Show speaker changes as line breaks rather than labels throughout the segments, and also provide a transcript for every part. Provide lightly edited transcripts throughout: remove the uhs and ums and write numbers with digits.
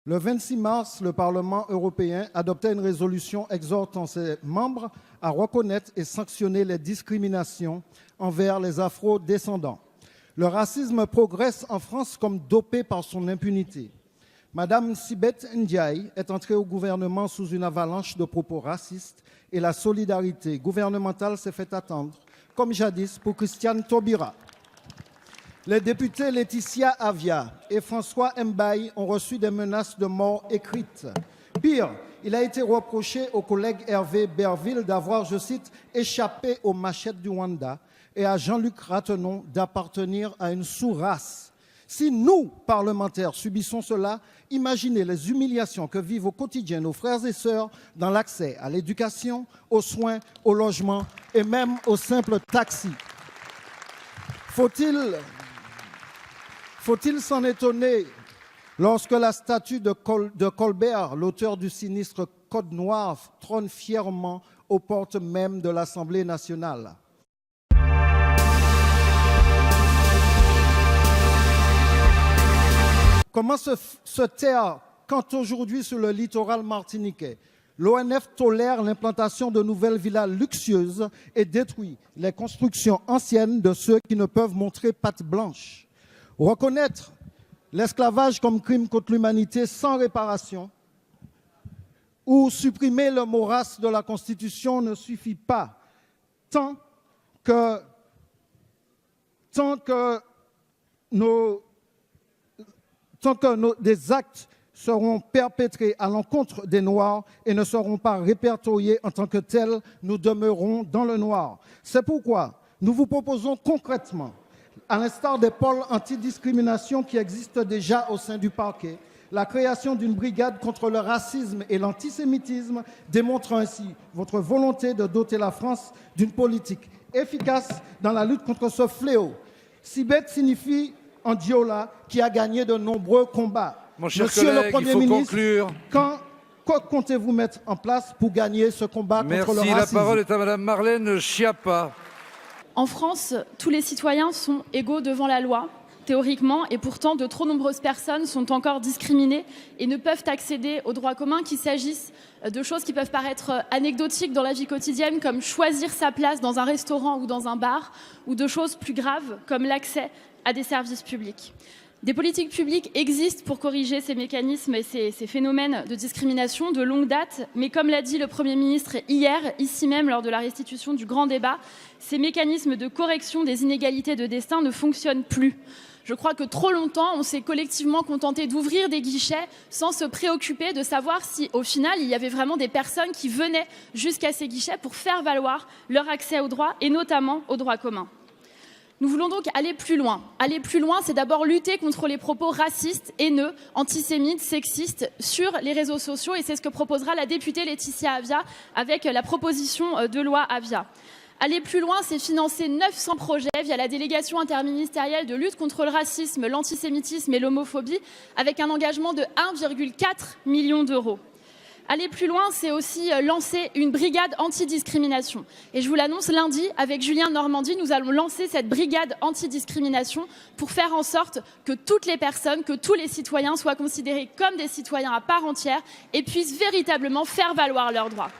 Le 26 mars, le Parlement européen adoptait une résolution exhortant ses membres à reconnaître et sanctionner les discriminations envers les afro-descendants. Le racisme progresse en France comme dopé par son impunité. Madame Sibeth Ndiaye est entrée au gouvernement sous une avalanche de propos racistes et la solidarité gouvernementale s'est fait attendre, comme jadis pour Christiane Taubira. Les députés Laetitia Avia et François Mbaye ont reçu des menaces de mort écrites. Pire, il a été reproché au collègue Hervé Berville d'avoir, je cite, échappé aux machettes du Rwanda et à Jean-Luc Ratenon d'appartenir à une sous-race. Si nous, parlementaires, subissons cela, imaginez les humiliations que vivent au quotidien nos frères et sœurs dans l'accès à l'éducation, aux soins, au logement et même au simple taxi. Faut-il s'en étonner lorsque la statue de Colbert, l'auteur du sinistre Code Noir, trône fièrement aux portes même de l'Assemblée nationale? Comment se taire quand aujourd'hui sur le littoral martiniquais, l'ONF tolère l'implantation de nouvelles villas luxueuses et détruit les constructions anciennes de ceux qui ne peuvent montrer patte blanche? Reconnaître l'esclavage comme crime contre l'humanité sans réparation ou supprimer le mot race de la Constitution ne suffit pas tant que des actes seront perpétrés à l'encontre des Noirs et ne seront pas répertoriés en tant que tels, nous demeurons dans le noir. C'est pourquoi nous vous proposons concrètement, à l'instar des pôles antidiscrimination qui existent déjà au sein du parquet, la création d'une brigade contre le racisme et l'antisémitisme, démontrant ainsi votre volonté de doter la France d'une politique efficace dans la lutte contre ce fléau. Sibeth signifie en diola qui a gagné de nombreux combats.
Mon cher
Monsieur
collègue,
le Premier
il faut
ministre,
conclure.
Quoi comptez-vous mettre en place pour gagner ce combat contre le racisme?
Merci. La parole est à Madame Marlène Schiappa.
En France, tous les citoyens sont égaux devant la loi, théoriquement, et pourtant de trop nombreuses personnes sont encore discriminées et ne peuvent accéder aux droits communs, qu'il s'agisse de choses qui peuvent paraître anecdotiques dans la vie quotidienne, comme choisir sa place dans un restaurant ou dans un bar, ou de choses plus graves, comme l'accès à des services publics. Des politiques publiques existent pour corriger ces mécanismes et ces phénomènes de discrimination de longue date, mais comme l'a dit le Premier ministre hier, ici même lors de la restitution du grand débat, ces mécanismes de correction des inégalités de destin ne fonctionnent plus. Je crois que trop longtemps, on s'est collectivement contenté d'ouvrir des guichets sans se préoccuper de savoir si, au final, il y avait vraiment des personnes qui venaient jusqu'à ces guichets pour faire valoir leur accès aux droits et notamment aux droits communs. Nous voulons donc aller plus loin. Aller plus loin, c'est d'abord lutter contre les propos racistes, haineux, antisémites, sexistes sur les réseaux sociaux et c'est ce que proposera la députée Laetitia Avia avec la proposition de loi Avia. Aller plus loin, c'est financer 900 projets via la délégation interministérielle de lutte contre le racisme, l'antisémitisme et l'homophobie avec un engagement de 1,4 million d'euros. Aller plus loin, c'est aussi lancer une brigade antidiscrimination. Et je vous l'annonce lundi, avec Julien Normandie, nous allons lancer cette brigade antidiscrimination pour faire en sorte que toutes les personnes, que tous les citoyens soient considérés comme des citoyens à part entière et puissent véritablement faire valoir leurs droits.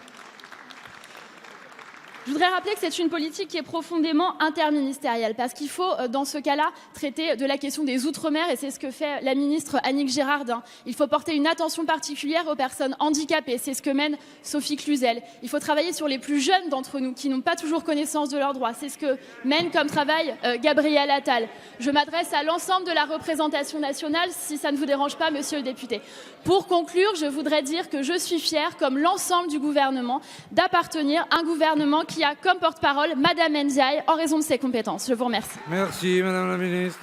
Je voudrais rappeler que c'est une politique qui est profondément interministérielle parce qu'il faut, dans ce cas-là, traiter de la question des Outre-mer et c'est ce que fait la ministre Annick Girardin. Il faut porter une attention particulière aux personnes handicapées, c'est ce que mène Sophie Cluzel. Il faut travailler sur les plus jeunes d'entre nous qui n'ont pas toujours connaissance de leurs droits, c'est ce que mène comme travail Gabriel Attal. Je m'adresse à l'ensemble de la représentation nationale, si ça ne vous dérange pas, monsieur le député. Pour conclure, je voudrais dire que je suis fière, comme l'ensemble du gouvernement, d'appartenir à un gouvernement qui a comme porte-parole Madame Ndiaye en raison de ses compétences. Je vous remercie.
Merci, Madame la Ministre.